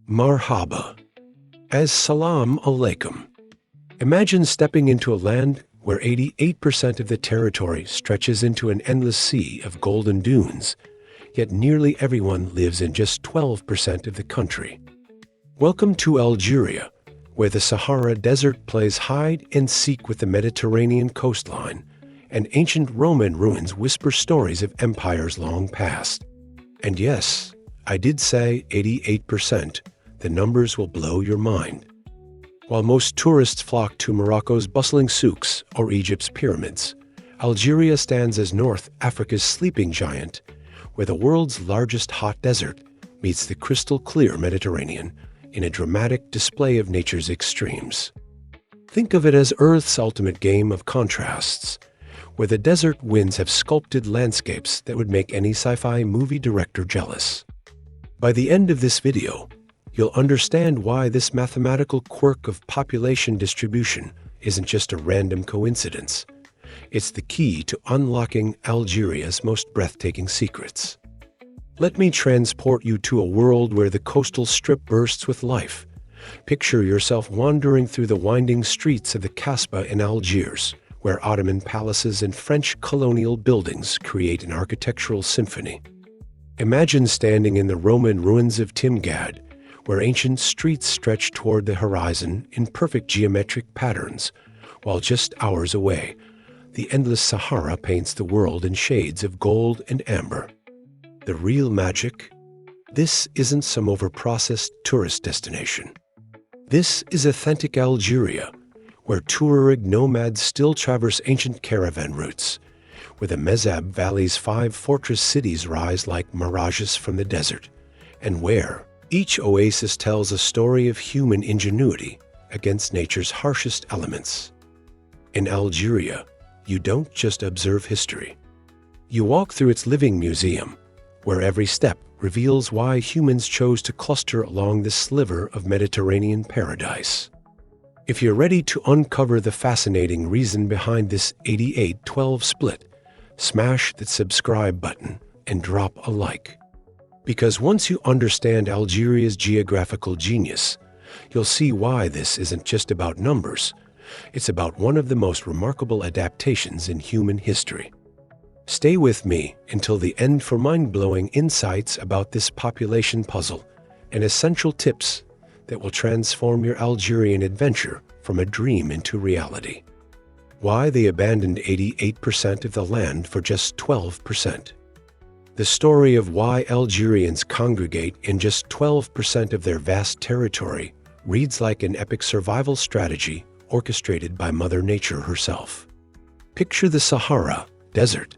Marhaba. As salam alaikum. Imagine stepping into a land where 88% of the territory stretches into an endless sea of golden dunes, yet nearly everyone lives in just 12% of the country. Welcome to Algeria, where the Sahara Desert plays hide and seek with the Mediterranean coastline, and ancient Roman ruins whisper stories of empires long past. And yes, I did say 88%. The numbers will blow your mind. While most tourists flock to Morocco's bustling souks or Egypt's pyramids, Algeria stands as North Africa's sleeping giant, where the world's largest hot desert meets the crystal-clear Mediterranean in a dramatic display of nature's extremes. Think of it as Earth's ultimate game of contrasts, where the desert winds have sculpted landscapes that would make any sci-fi movie director jealous. By the end of this video, you'll understand why this mathematical quirk of population distribution isn't just a random coincidence. It's the key to unlocking Algeria's most breathtaking secrets. Let me transport you to a world where the coastal strip bursts with life. Picture yourself wandering through the winding streets of the Kasbah in Algiers, where Ottoman palaces and French colonial buildings create an architectural symphony. Imagine standing in the Roman ruins of Timgad, where ancient streets stretch toward the horizon in perfect geometric patterns, while just hours away, the endless Sahara paints the world in shades of gold and amber. The real magic? This isn't some overprocessed tourist destination. This is authentic Algeria, where Tuareg nomads still traverse ancient caravan routes, where the Mezab Valley's 5 fortress cities rise like mirages from the desert, and where each oasis tells a story of human ingenuity against nature's harshest elements. In Algeria, you don't just observe history. You walk through its living museum, where every step reveals why humans chose to cluster along this sliver of Mediterranean paradise. If you're ready to uncover the fascinating reason behind this 88-12 split, smash that subscribe button and drop a like. Because once you understand Algeria's geographical genius, you'll see why this isn't just about numbers. It's about one of the most remarkable adaptations in human history. Stay with me until the end for mind-blowing insights about this population puzzle and essential tips that will transform your Algerian adventure from a dream into reality. Why they abandoned 88% of the land for just 12%. The story of why Algerians congregate in just 12% of their vast territory reads like an epic survival strategy orchestrated by Mother Nature herself. Picture the Sahara Desert,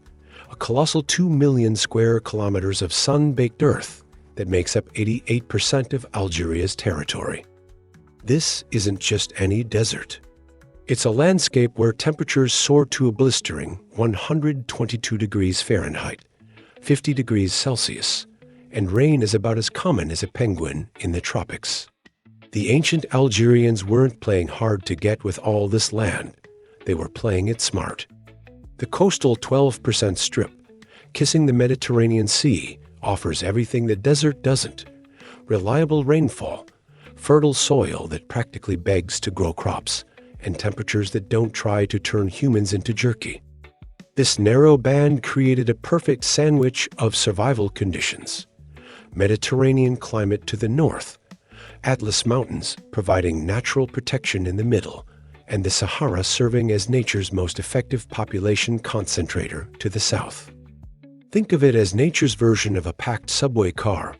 a colossal 2 million square kilometers of sun-baked earth that makes up 88% of Algeria's territory. This isn't just any desert. It's a landscape where temperatures soar to a blistering 122 degrees Fahrenheit, 50 degrees Celsius, and rain is about as common as a penguin in the tropics. The ancient Algerians weren't playing hard to get with all this land. They were playing it smart. The coastal 12% strip, kissing the Mediterranean Sea, offers everything the desert doesn't. Reliable rainfall, fertile soil that practically begs to grow crops, and temperatures that don't try to turn humans into jerky. This narrow band created a perfect sandwich of survival conditions. Mediterranean climate to the north, Atlas Mountains providing natural protection in the middle, and the Sahara serving as nature's most effective population concentrator to the south. Think of it as nature's version of a packed subway car.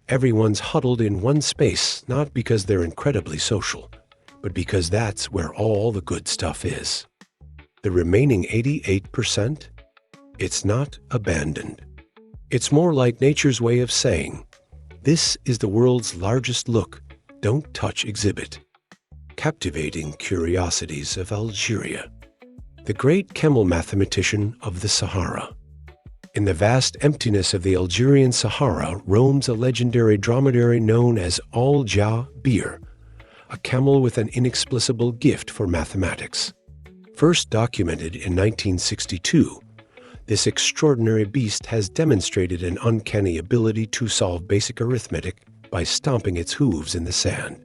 Everyone's huddled in one space, not because they're incredibly social, but because that's where all the good stuff is. The remaining 88%? It's not abandoned. It's more like nature's way of saying, this is the world's largest look, don't touch exhibit. Captivating Curiosities of Algeria. The great Camel mathematician of the Sahara. In the vast emptiness of the Algerian Sahara roams a legendary dromedary known as Al-Jabir, a camel with an inexplicable gift for mathematics. First documented in 1962, this extraordinary beast has demonstrated an uncanny ability to solve basic arithmetic by stomping its hooves in the sand.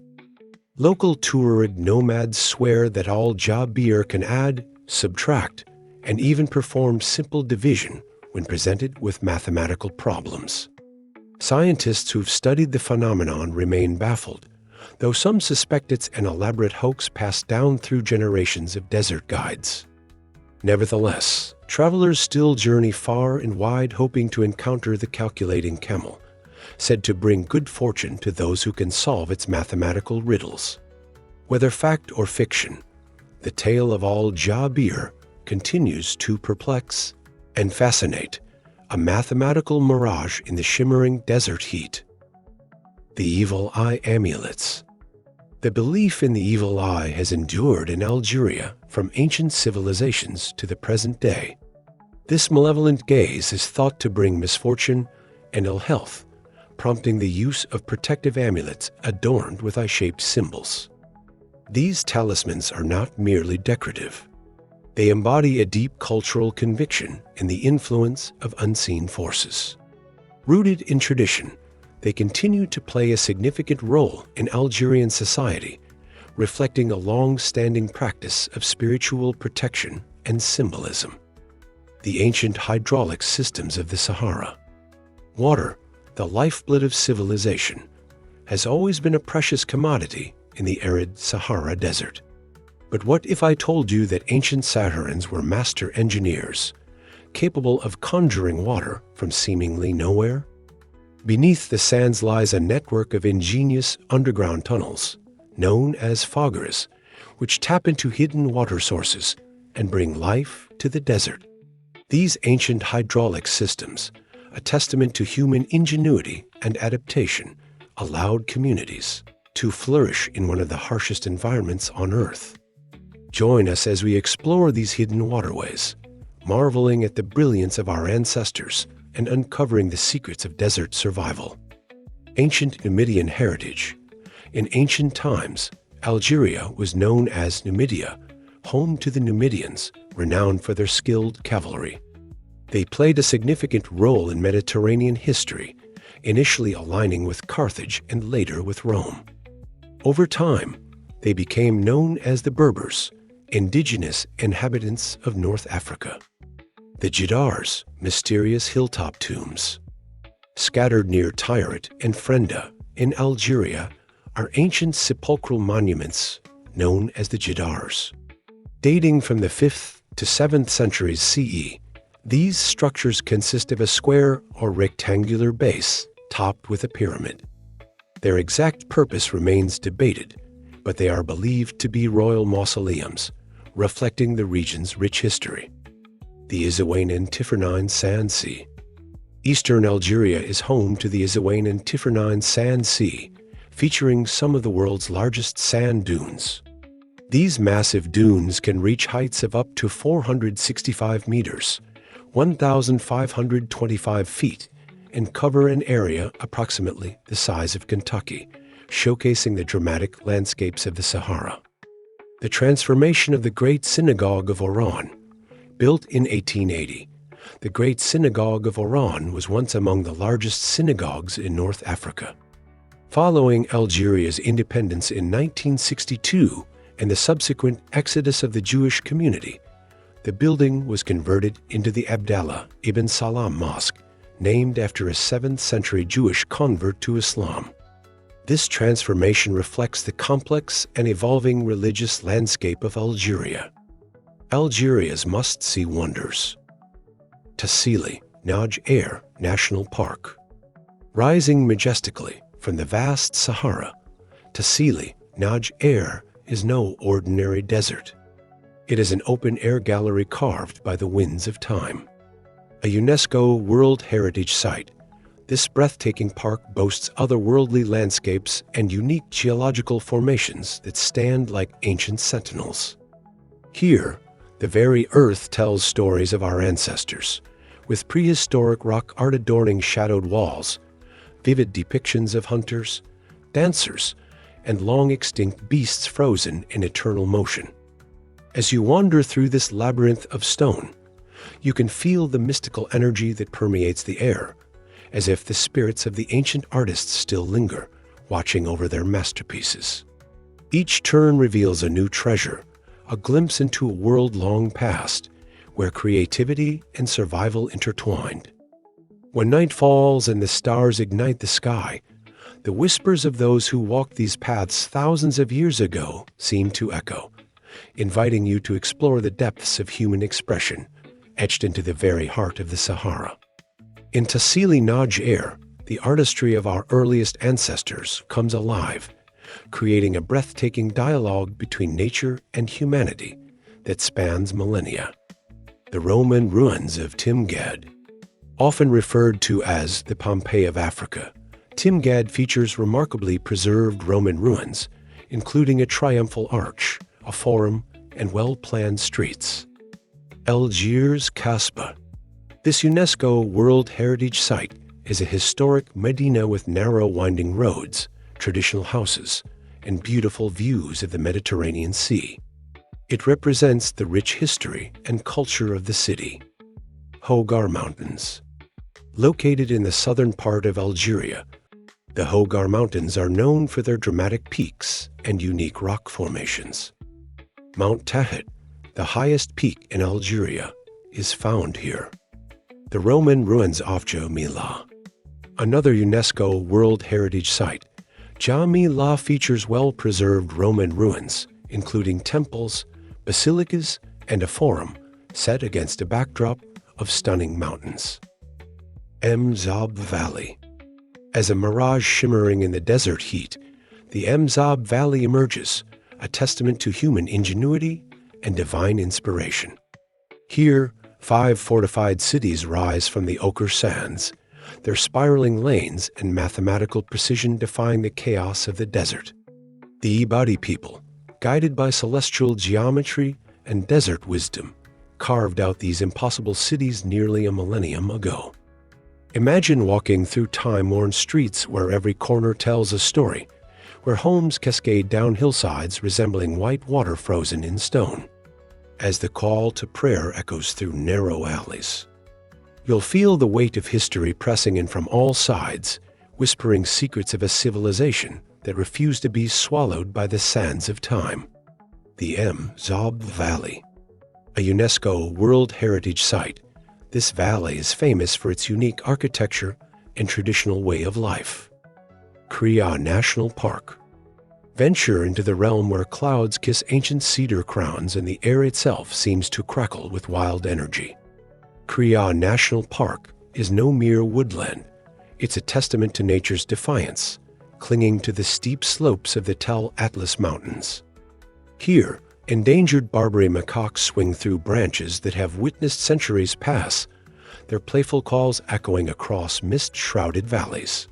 Local Tuareg nomads swear that Al-Jabir can add, subtract, and even perform simple division when presented with mathematical problems. Scientists who've studied the phenomenon remain baffled, though some suspect it's an elaborate hoax passed down through generations of desert guides. Nevertheless, travelers still journey far and wide hoping to encounter the calculating camel, said to bring good fortune to those who can solve its mathematical riddles. Whether fact or fiction, the tale of Al-Jabir continues to perplex and fascinate, a mathematical mirage in the shimmering desert heat. The Evil Eye Amulets. The belief in the evil eye has endured in Algeria from ancient civilizations to the present day. This malevolent gaze is thought to bring misfortune and ill health, prompting the use of protective amulets adorned with eye-shaped symbols. These talismans are not merely decorative. They embody a deep cultural conviction in the influence of unseen forces. Rooted in tradition, they continue to play a significant role in Algerian society, reflecting a long-standing practice of spiritual protection and symbolism. The ancient hydraulic systems of the Sahara. Water, the lifeblood of civilization, has always been a precious commodity in the arid Sahara Desert. But what if I told you that ancient Saharans were master engineers, capable of conjuring water from seemingly nowhere? Beneath the sands lies a network of ingenious underground tunnels, known as foggers, which tap into hidden water sources and bring life to the desert. These ancient hydraulic systems, a testament to human ingenuity and adaptation, allowed communities to flourish in one of the harshest environments on Earth. Join us as we explore these hidden waterways, marveling at the brilliance of our ancestors and uncovering the secrets of desert survival. Ancient Numidian heritage. In ancient times, Algeria was known as Numidia, home to the Numidians, renowned for their skilled cavalry. They played a significant role in Mediterranean history, initially aligning with Carthage and later with Rome. Over time, they became known as the Berbers, indigenous inhabitants of North Africa. The Jedars, mysterious hilltop tombs. Scattered near Tiaret and Frenda in Algeria are ancient sepulchral monuments known as the Jedars. Dating from the 5th to 7th centuries CE, these structures consist of a square or rectangular base topped with a pyramid. Their exact purpose remains debated, but they are believed to be royal mausoleums, reflecting the region's rich history. The Isaouane-n-Tifernine Sand Sea. Eastern Algeria is home to the Isaouane-n-Tifernine Sand Sea, featuring some of the world's largest sand dunes. These massive dunes can reach heights of up to 465 meters, 1,525 feet, and cover an area approximately the size of Kentucky, showcasing the dramatic landscapes of the Sahara. The transformation of the Great Synagogue of Oran. Built in 1880, the Great Synagogue of Oran was once among the largest synagogues in North Africa. Following Algeria's independence in 1962 and the subsequent exodus of the Jewish community, the building was converted into the Abdallah ibn Salam Mosque, named after a 7th century Jewish convert to Islam. This transformation reflects the complex and evolving religious landscape of Algeria. Algeria's must-see wonders. Tassili, Nouadh Air National Park. Rising majestically from the vast Sahara, Tassili, Nouadh Air is no ordinary desert. It is an open-air gallery carved by the winds of time. A UNESCO World Heritage Site, this breathtaking park boasts otherworldly landscapes and unique geological formations that stand like ancient sentinels. Here, the very earth tells stories of our ancestors, with prehistoric rock art adorning shadowed walls, vivid depictions of hunters, dancers, and long-extinct beasts frozen in eternal motion. As you wander through this labyrinth of stone, you can feel the mystical energy that permeates the air, as if the spirits of the ancient artists still linger, watching over their masterpieces. Each turn reveals a new treasure, a glimpse into a world long past, where creativity and survival intertwined. When night falls and the stars ignite the sky, the whispers of those who walked these paths thousands of years ago seem to echo, inviting you to explore the depths of human expression, etched into the very heart of the Sahara. In Tassili Air, the artistry of our earliest ancestors comes alive, creating a breathtaking dialogue between nature and humanity that spans millennia. The Roman ruins of Timgad, often referred to as the Pompeii of Africa, Timgad features remarkably preserved Roman ruins, including a triumphal arch, a forum, and well-planned streets. Algiers Kasbah. This UNESCO World Heritage Site is a historic medina with narrow winding roads, traditional houses, and beautiful views of the Mediterranean Sea. It represents the rich history and culture of the city. Hogar Mountains. Located in the southern part of Algeria, the Hogar Mountains are known for their dramatic peaks and unique rock formations. Mount Tahat, the highest peak in Algeria, is found here. The Roman ruins of Jamila. Another UNESCO World Heritage Site, Jamila features well-preserved Roman ruins, including temples, basilicas, and a forum set against a backdrop of stunning mountains. Zab Valley. As a mirage shimmering in the desert heat, the Zab Valley emerges, a testament to human ingenuity and divine inspiration. Here, 5 fortified cities rise from the ochre sands, their spiraling lanes and mathematical precision defying the chaos of the desert. The Ibadi people, guided by celestial geometry and desert wisdom, carved out these impossible cities nearly a millennium ago. Imagine walking through time-worn streets where every corner tells a story, where homes cascade down hillsides resembling white water frozen in stone, as the call to prayer echoes through narrow alleys. You'll feel the weight of history pressing in from all sides, whispering secrets of a civilization that refused to be swallowed by the sands of time. The Zab Valley. A UNESCO World Heritage Site, this valley is famous for its unique architecture and traditional way of life. Chrea National Park. Venture into the realm where clouds kiss ancient cedar crowns and the air itself seems to crackle with wild energy. Chrea National Park is no mere woodland. It's a testament to nature's defiance, clinging to the steep slopes of the Tel Atlas Mountains. Here, endangered Barbary macaques swing through branches that have witnessed centuries pass, their playful calls echoing across mist-shrouded valleys.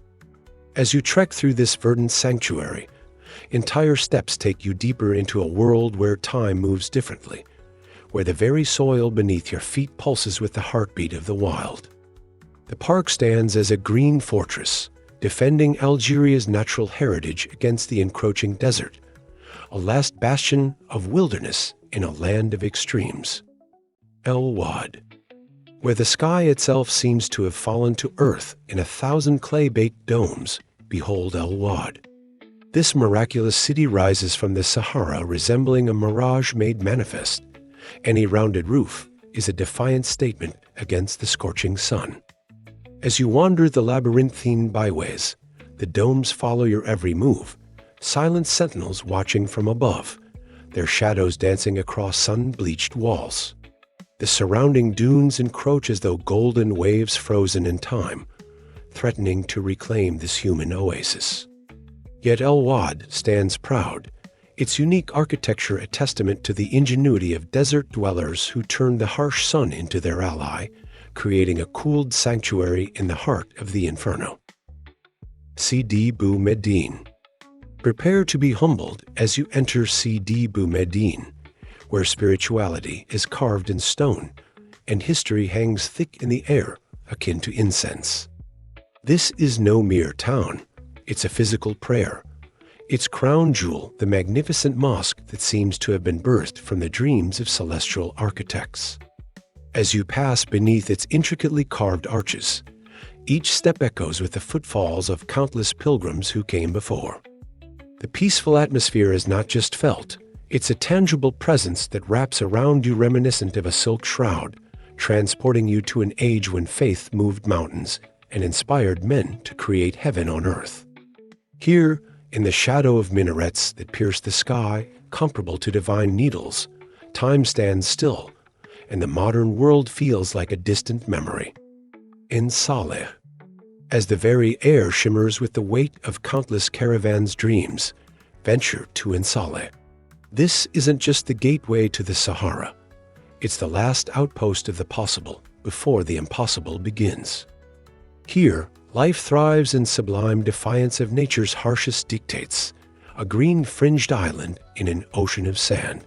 As you trek through this verdant sanctuary, entire steps take you deeper into a world where time moves differently, where the very soil beneath your feet pulses with the heartbeat of the wild. The park stands as a green fortress, defending Algeria's natural heritage against the encroaching desert, a last bastion of wilderness in a land of extremes. Oued. Where the sky itself seems to have fallen to earth in 1,000 clay-baked domes, behold Oued. This miraculous city rises from the Sahara resembling a mirage made manifest. Any rounded roof is a defiant statement against the scorching sun. As you wander the labyrinthine byways, the domes follow your every move, silent sentinels watching from above, their shadows dancing across sun-bleached walls. The surrounding dunes encroach as though golden waves frozen in time, threatening to reclaim this human oasis. Yet Oued stands proud, its unique architecture a testament to the ingenuity of desert dwellers who turned the harsh sun into their ally, creating a cooled sanctuary in the heart of the inferno. Sidi Boumediene. Prepare to be humbled as you enter Sidi Boumediene, where spirituality is carved in stone and history hangs thick in the air, akin to incense. This is no mere town, it's a physical prayer. Its crown jewel, the magnificent mosque that seems to have been birthed from the dreams of celestial architects. As you pass beneath its intricately carved arches, Each step echoes with the footfalls of countless pilgrims who came before. The peaceful atmosphere is not just felt, it's a tangible presence that wraps around you reminiscent of a silk shroud, transporting you to an age when faith moved mountains and inspired men to create heaven on earth. Here, in the shadow of minarets that pierce the sky, comparable to divine needles, time stands still, and the modern world feels like a distant memory. In Salah, as the very air shimmers with the weight of countless caravans' dreams, venture to Salah. This isn't just the gateway to the Sahara. It's the last outpost of the possible before the impossible begins. Here, life thrives in sublime defiance of nature's harshest dictates, a green-fringed island in an ocean of sand.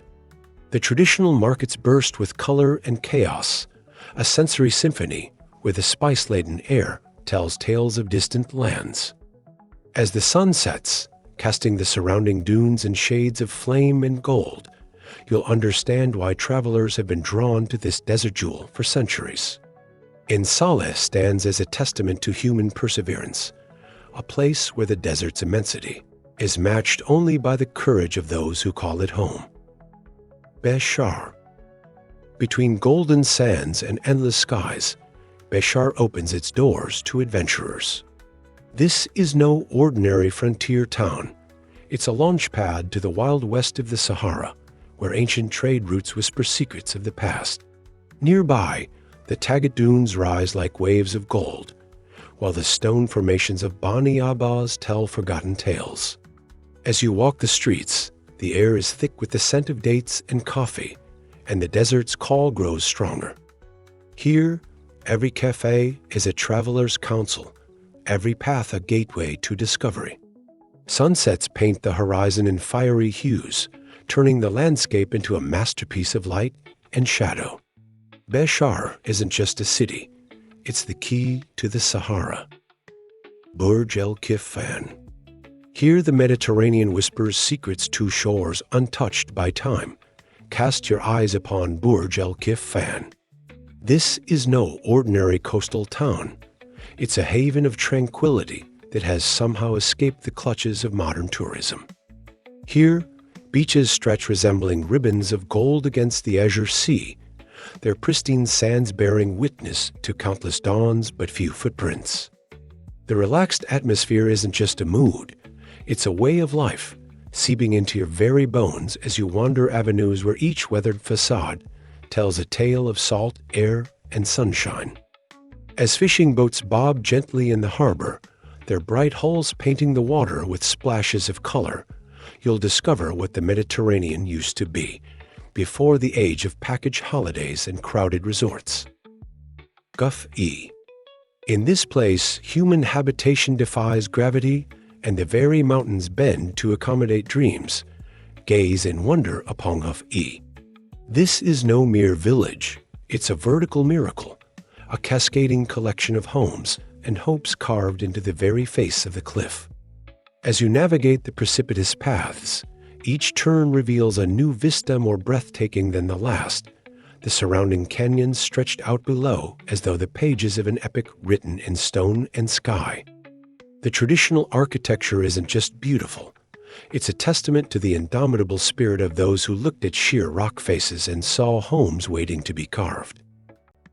The traditional markets burst with color and chaos, a sensory symphony where the spice-laden air tells tales of distant lands. As the sun sets, casting the surrounding dunes in shades of flame and gold, you'll understand why travelers have been drawn to this desert jewel for centuries. Salah stands as a testament to human perseverance, a place where the desert's immensity is matched only by the courage of those who call it home. Bechar. Between golden sands and endless skies, Bechar opens its doors to adventurers. This is no ordinary frontier town. It's a launchpad to the wild west of the Sahara, where ancient trade routes whisper secrets of the past. Nearby, the Tagat dunes rise like waves of gold, while the stone formations of Bani Abbas tell forgotten tales. As you walk the streets, the air is thick with the scent of dates and coffee, and the desert's call grows stronger. Here, every cafe is a traveler's counsel, every path a gateway to discovery. Sunsets paint the horizon in fiery hues, turning the landscape into a masterpiece of light and shadow. Bechar isn't just a city, it's the key to the Sahara. Bordj El Kiffan. Here the Mediterranean whispers secrets to shores untouched by time. Cast your eyes upon Bordj El Kiffan. This is no ordinary coastal town. It's a haven of tranquility that has somehow escaped the clutches of modern tourism. Here, beaches stretch resembling ribbons of gold against the azure sea, their pristine sands bearing witness to countless dawns but few footprints. The relaxed atmosphere isn't just a mood, it's a way of life, seeping into your very bones as you wander avenues where each weathered facade tells a tale of salt, air, and sunshine. As fishing boats bob gently in the harbor, their bright hulls painting the water with splashes of color, you'll discover what the Mediterranean used to be, before the age of package holidays and crowded resorts. Ghoufi. In this place, human habitation defies gravity, and the very mountains bend to accommodate dreams. Gaze in wonder upon Ghoufi. This is no mere village, it's a vertical miracle, a cascading collection of homes and hopes carved into the very face of the cliff. As you navigate the precipitous paths, each turn reveals a new vista more breathtaking than the last, the surrounding canyons stretched out below as though the pages of an epic written in stone and sky. The traditional architecture isn't just beautiful, it's a testament to the indomitable spirit of those who looked at sheer rock faces and saw homes waiting to be carved.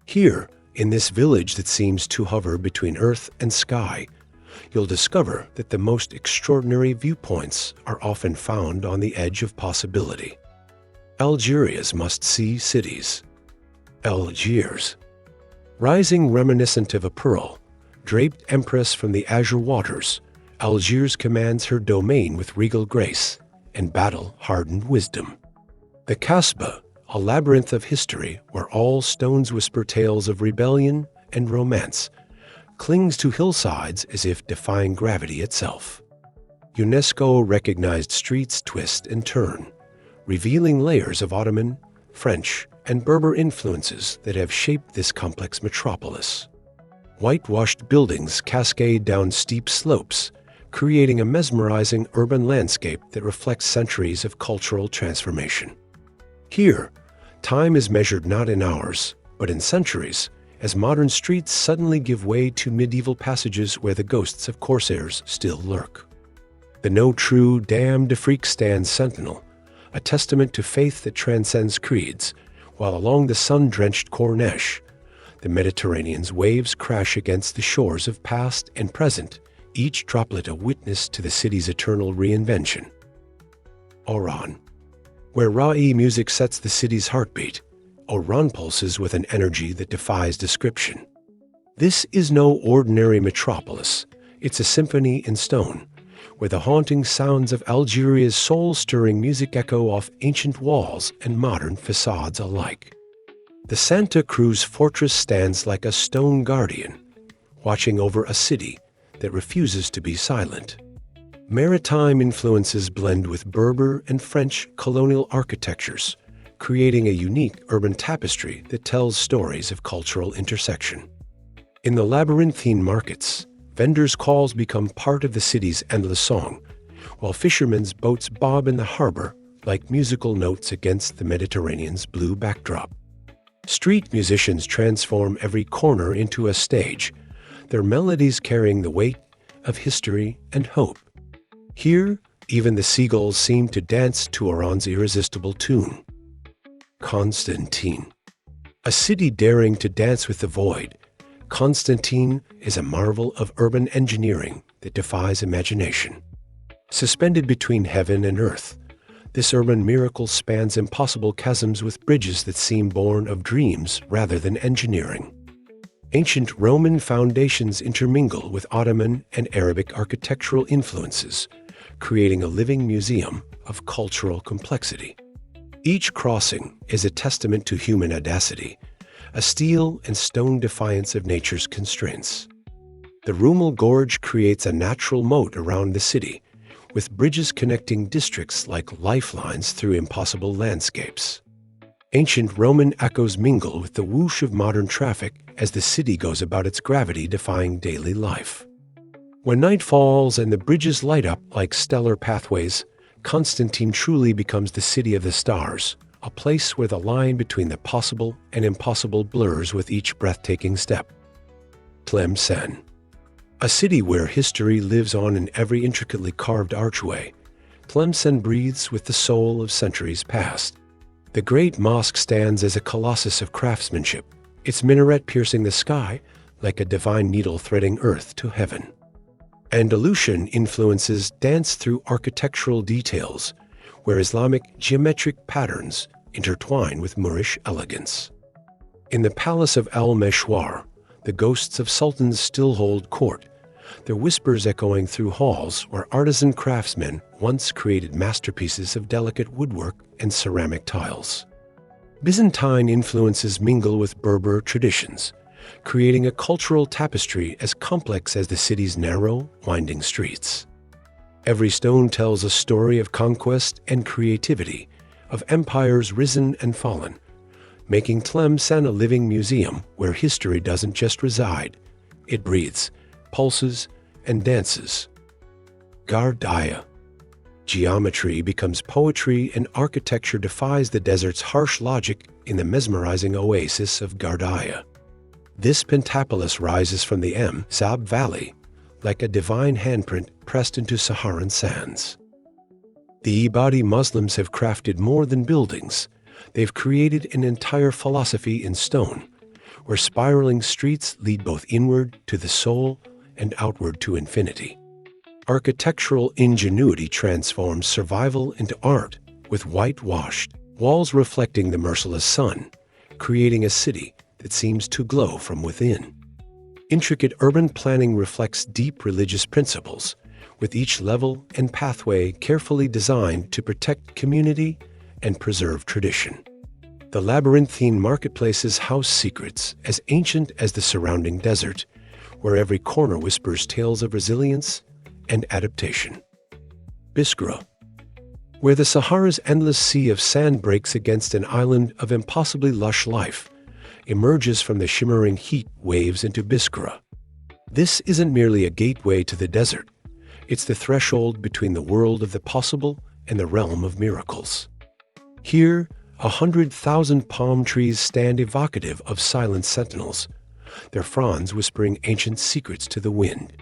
Here, in this village that seems to hover between earth and sky, you'll discover that the most extraordinary viewpoints are often found on the edge of possibility. Algeria's must-see cities. Algiers. Rising reminiscent of a pearl, draped empress from the azure waters, Algiers commands her domain with regal grace and battle-hardened wisdom. The Kasbah, a labyrinth of history where all stones whisper tales of rebellion and romance, clings to hillsides as if defying gravity itself. UNESCO-recognized streets twist and turn, revealing layers of Ottoman, French, and Berber influences that have shaped this complex metropolis. Whitewashed buildings cascade down steep slopes, creating a mesmerizing urban landscape that reflects centuries of cultural transformation. Here, time is measured not in hours, but in centuries, as modern streets suddenly give way to medieval passages where the ghosts of corsairs still lurk. The no true Dame d'Afrique stands sentinel, a testament to faith that transcends creeds, while along the sun-drenched Corniche, the Mediterranean's waves crash against the shores of past and present, each droplet a witness to the city's eternal reinvention. Oran. Where Ra'i music sets the city's heartbeat, Oran pulses with an energy that defies description. This is no ordinary metropolis. It's a symphony in stone, where the haunting sounds of Algeria's soul-stirring music echo off ancient walls and modern facades alike. The Santa Cruz fortress stands like a stone guardian, watching over a city that refuses to be silent. Maritime influences blend with Berber and French colonial architectures, creating a unique urban tapestry that tells stories of cultural intersection. In the labyrinthine markets, vendors' calls become part of the city's endless song, while fishermen's boats bob in the harbor like musical notes against the Mediterranean's blue backdrop. Street musicians transform every corner into a stage, their melodies carrying the weight of history and hope. Here, even the seagulls seem to dance to Oran's irresistible tune. Constantine. A city daring to dance with the void, Constantine is a marvel of urban engineering that defies imagination. Suspended between heaven and earth, this urban miracle spans impossible chasms with bridges that seem born of dreams rather than engineering. Ancient Roman foundations intermingle with Ottoman and Arabic architectural influences, creating a living museum of cultural complexity. Each crossing is a testament to human audacity, a steel and stone defiance of nature's constraints. The Rummel Gorge creates a natural moat around the city, with bridges connecting districts like lifelines through impossible landscapes. Ancient Roman echoes mingle with the whoosh of modern traffic as the city goes about its gravity-defying daily life. When night falls and the bridges light up like stellar pathways, Constantine truly becomes the city of the stars, a place where the line between the possible and impossible blurs with each breathtaking step. Tlemcen. A city where history lives on in every intricately carved archway, Tlemcen breathes with the soul of centuries past. The great mosque stands as a colossus of craftsmanship, its minaret piercing the sky like a divine needle threading earth to heaven. Andalusian influences dance through architectural details, where Islamic geometric patterns intertwine with Moorish elegance. In the palace of Al-Meshwar, the ghosts of sultans still hold court, their whispers echoing through halls where artisan craftsmen once created masterpieces of delicate woodwork and ceramic tiles. Byzantine influences mingle with Berber traditions, creating a cultural tapestry as complex as the city's narrow, winding streets. Every stone tells a story of conquest and creativity, of empires risen and fallen, making Tlemcen a living museum where history doesn't just reside, it breathes, pulses, and dances. Ghardaïa. Geometry becomes poetry and architecture defies the desert's harsh logic in the mesmerizing oasis of Ghardaïa. This pentapolis rises from the Zab Valley, like a divine handprint pressed into Saharan sands. The Ibadi Muslims have crafted more than buildings. They've created an entire philosophy in stone, where spiraling streets lead both inward to the soul and outward to infinity. Architectural ingenuity transforms survival into art, with whitewashed walls reflecting the merciless sun, creating a city that seems to glow from within. Intricate urban planning reflects deep religious principles, with each level and pathway carefully designed to protect community and preserve tradition. The labyrinthine marketplaces house secrets as ancient as the surrounding desert, where every corner whispers tales of resilience and adaptation. Biskra. Where the Sahara's endless sea of sand breaks against an island of impossibly lush life, emerges from the shimmering heat waves into Biskra. This isn't merely a gateway to the desert. It's the threshold between the world of the possible and the realm of miracles. Here, 100,000 palm trees stand evocative of silent sentinels, their fronds whispering ancient secrets to the wind.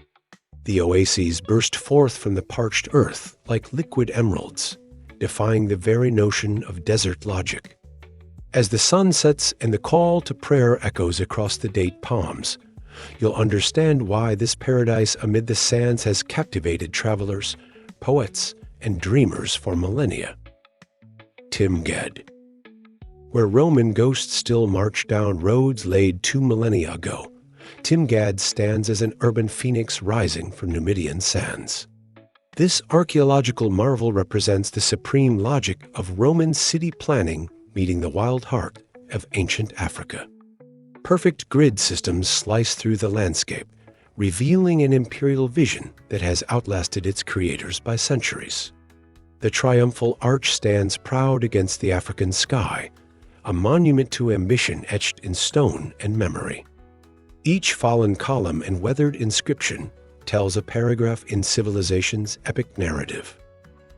The oases burst forth from the parched earth like liquid emeralds, defying the very notion of desert logic. As the sun sets and the call to prayer echoes across the date palms, you'll understand why this paradise amid the sands has captivated travelers, poets, and dreamers for millennia. Timgad. Where Roman ghosts still march down roads laid 2 millennia ago, Timgad stands as an urban phoenix rising from Numidian sands. This archaeological marvel represents the supreme logic of Roman city planning meeting the wild heart of ancient Africa. Perfect grid systems slice through the landscape, revealing an imperial vision that has outlasted its creators by centuries. The triumphal arch stands proud against the African sky, a monument to ambition etched in stone and memory. Each fallen column and weathered inscription tells a paragraph in civilization's epic narrative.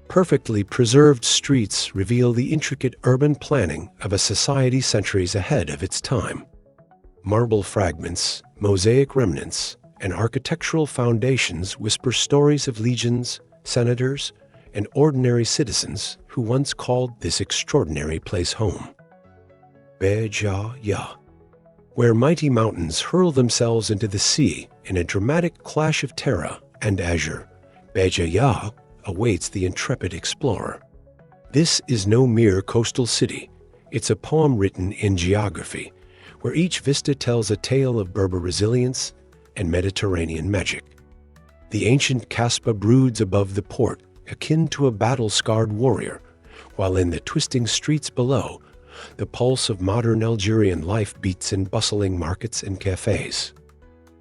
Perfectly preserved streets reveal the intricate urban planning of a society centuries ahead of its time. Marble fragments, mosaic remnants, and architectural foundations whisper stories of legions, senators, and ordinary citizens who once called this extraordinary place home. Bejaia. Where mighty mountains hurl themselves into the sea in a dramatic clash of terra and azure, Bejaia awaits the intrepid explorer. This is no mere coastal city. It's a poem written in geography, where each vista tells a tale of Berber resilience and Mediterranean magic. The ancient Kasbah broods above the port, akin to a battle-scarred warrior, while in the twisting streets below, the pulse of modern Algerian life beats in bustling markets and cafes.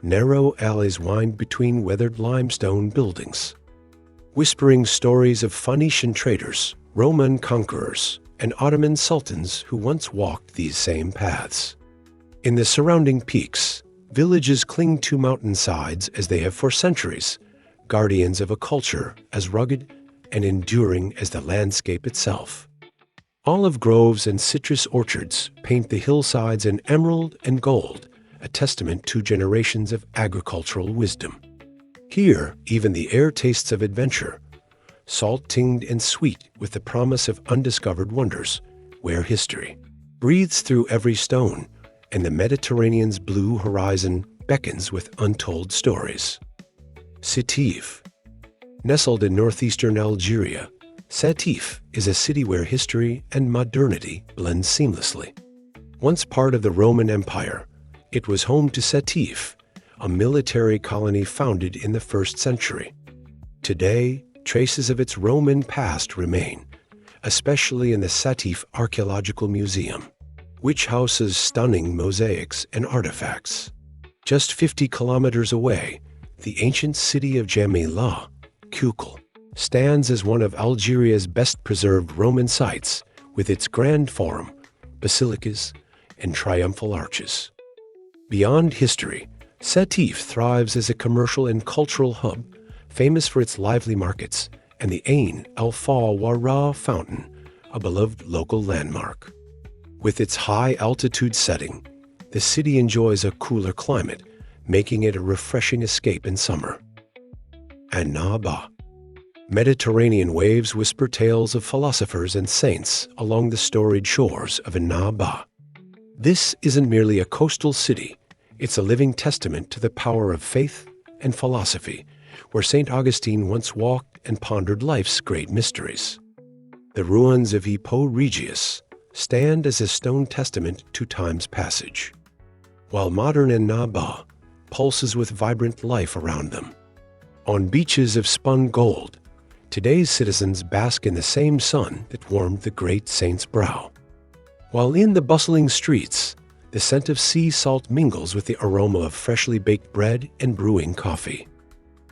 Narrow alleys wind between weathered limestone buildings, whispering stories of Phoenician traders, Roman conquerors, and Ottoman sultans who once walked these same paths. In the surrounding peaks, villages cling to mountainsides as they have for centuries, guardians of a culture as rugged and enduring as the landscape itself. Olive groves and citrus orchards paint the hillsides in emerald and gold, a testament to generations of agricultural wisdom. Here, even the air tastes of adventure, salt-tinged and sweet with the promise of undiscovered wonders, where history breathes through every stone, and the Mediterranean's blue horizon beckons with untold stories. Setif. Nestled in northeastern Algeria, Setif is a city where history and modernity blend seamlessly. Once part of the Roman Empire, it was home to Setif, a military colony founded in the 1st century. Today, traces of its Roman past remain, especially in the Setif Archaeological Museum, which houses stunning mosaics and artifacts. Just 50 kilometers away, the ancient city of Jamila, Kukul, stands as one of Algeria's best-preserved Roman sites, with its grand forum, basilicas, and triumphal arches. Beyond history, Setif thrives as a commercial and cultural hub, famous for its lively markets and the Ain al-Fawwara fountain, a beloved local landmark. With its high-altitude setting, the city enjoys a cooler climate, making it a refreshing escape in summer. Annaba. Mediterranean waves whisper tales of philosophers and saints along the storied shores of Annaba. This isn't merely a coastal city, it's a living testament to the power of faith and philosophy, where St. Augustine once walked and pondered life's great mysteries. The ruins of Hippo Regius stand as a stone testament to time's passage, while modern Annaba pulses with vibrant life around them. On beaches of spun gold, today's citizens bask in the same sun that warmed the great saint's brow. While in the bustling streets, the scent of sea salt mingles with the aroma of freshly baked bread and brewing coffee.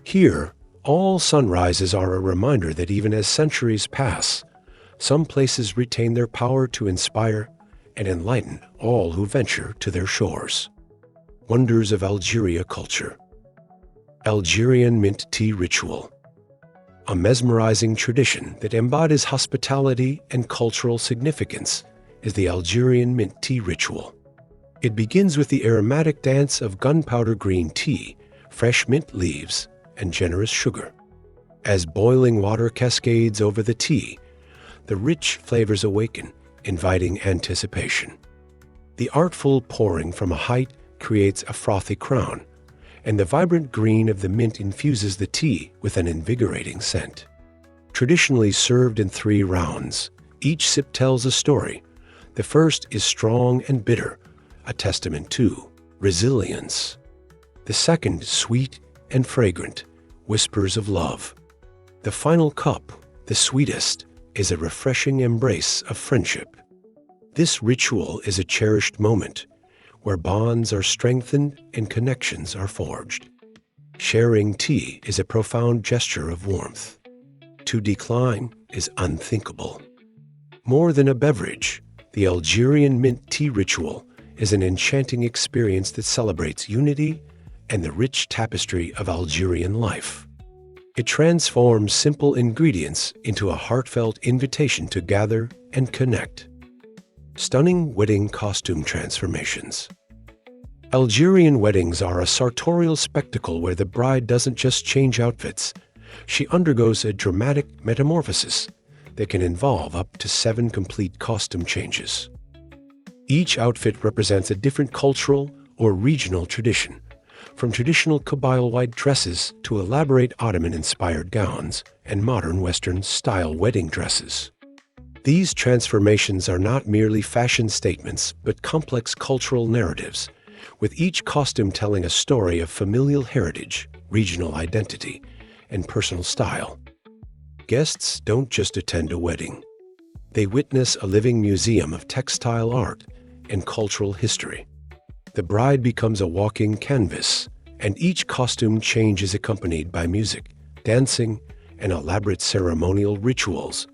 Here, all sunrises are a reminder that even as centuries pass, some places retain their power to inspire and enlighten all who venture to their shores. Wonders of Algeria culture. Algerian mint tea ritual. A mesmerizing tradition that embodies hospitality and cultural significance is the Algerian mint tea ritual. It begins with the aromatic dance of gunpowder green tea, fresh mint leaves, and generous sugar. As boiling water cascades over the tea, the rich flavors awaken, inviting anticipation. The artful pouring from a height creates a frothy crown, and the vibrant green of the mint infuses the tea with an invigorating scent. Traditionally served in 3 rounds, each sip tells a story. The first is strong and bitter, a testament to resilience. The second, sweet and fragrant, whispers of love. The final cup, the sweetest, is a refreshing embrace of friendship. This ritual is a cherished moment where bonds are strengthened and connections are forged. Sharing tea is a profound gesture of warmth. To decline is unthinkable. More than a beverage, the Algerian mint tea ritual is an enchanting experience that celebrates unity and the rich tapestry of Algerian life. It transforms simple ingredients into a heartfelt invitation to gather and connect. Stunning wedding costume transformations. Algerian weddings are a sartorial spectacle where the bride doesn't just change outfits, she undergoes a dramatic metamorphosis that can involve up to 7 complete costume changes. Each outfit represents a different cultural or regional tradition, from traditional Kabyle white dresses to elaborate Ottoman-inspired gowns and modern Western-style wedding dresses. These transformations are not merely fashion statements, but complex cultural narratives, with each costume telling a story of familial heritage, regional identity, and personal style. Guests don't just attend a wedding. They witness a living museum of textile art and cultural history. The bride becomes a walking canvas, and each costume change is accompanied by music, dancing, and elaborate ceremonial rituals.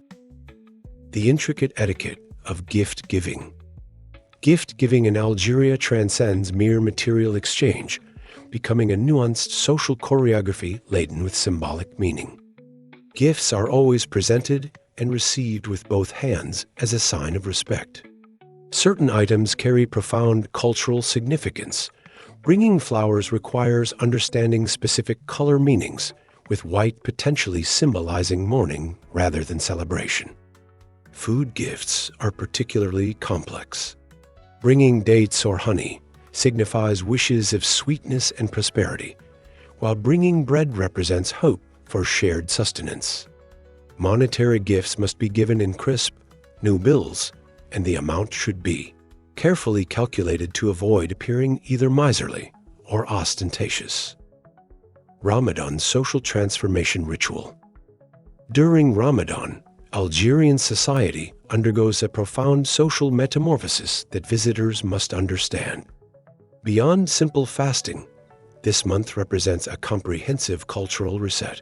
The intricate etiquette of gift-giving. Gift-giving in Algeria transcends mere material exchange, becoming a nuanced social choreography laden with symbolic meaning. Gifts are always presented and received with both hands as a sign of respect. Certain items carry profound cultural significance. Bringing flowers requires understanding specific color meanings, with white potentially symbolizing mourning rather than celebration. Food gifts are particularly complex. Bringing dates or honey signifies wishes of sweetness and prosperity, while bringing bread represents hope for shared sustenance. Monetary gifts must be given in crisp, new bills, and the amount should be carefully calculated to avoid appearing either miserly or ostentatious. Ramadan social transformation ritual. During Ramadan, Algerian society undergoes a profound social metamorphosis that visitors must understand. Beyond simple fasting, this month represents a comprehensive cultural reset.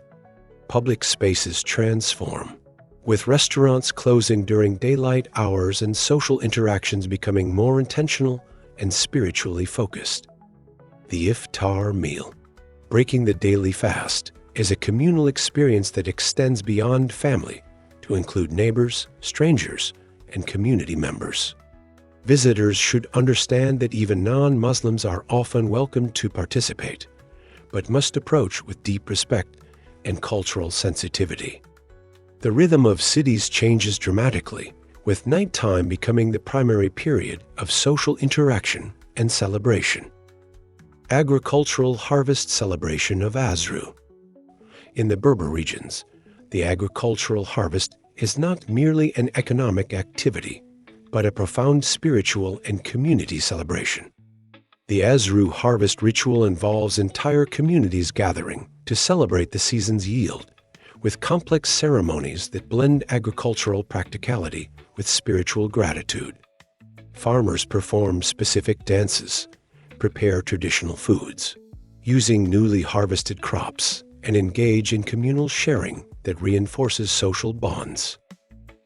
Public spaces transform, with restaurants closing during daylight hours and social interactions becoming more intentional and spiritually focused. The iftar meal, breaking the daily fast, is a communal experience that extends beyond family to include neighbors, strangers, and community members. Visitors should understand that even non-Muslims are often welcome to participate, but must approach with deep respect and cultural sensitivity. The rhythm of cities changes dramatically, with nighttime becoming the primary period of social interaction and celebration. Agricultural harvest celebration of Azru. In the Berber regions, the agricultural harvest is not merely an economic activity, but a profound spiritual and community celebration. The Azru harvest ritual involves entire communities gathering to celebrate the season's yield, with complex ceremonies that blend agricultural practicality with spiritual gratitude. Farmers perform specific dances, prepare traditional foods, using newly harvested crops, and engage in communal sharing that reinforces social bonds.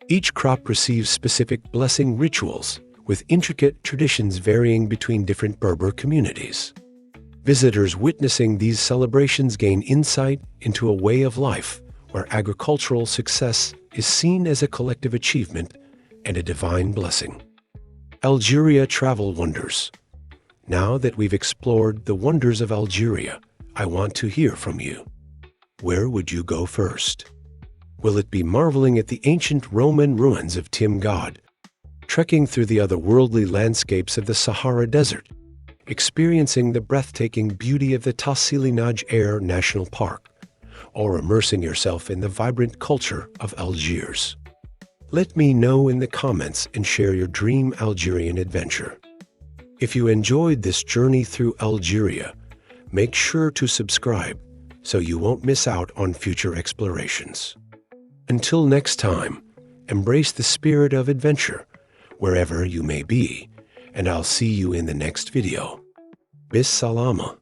Each crop receives specific blessing rituals, with intricate traditions varying between different Berber communities. Visitors witnessing these celebrations gain insight into a way of life where agricultural success is seen as a collective achievement and a divine blessing. Algeria travel wonders. Now that we've explored the wonders of Algeria, I want to hear from you. Where would you go first? Will it be marveling at the ancient Roman ruins of Timgad, trekking through the otherworldly landscapes of the Sahara Desert, experiencing the breathtaking beauty of the Tassili National Park, or immersing yourself in the vibrant culture of Algiers? Let me know in the comments and share your dream Algerian adventure. If you enjoyed this journey through Algeria, make sure to subscribe so you won't miss out on future explorations. Until next time, embrace the spirit of adventure wherever you may be, and I'll see you in the next video. Bis salama.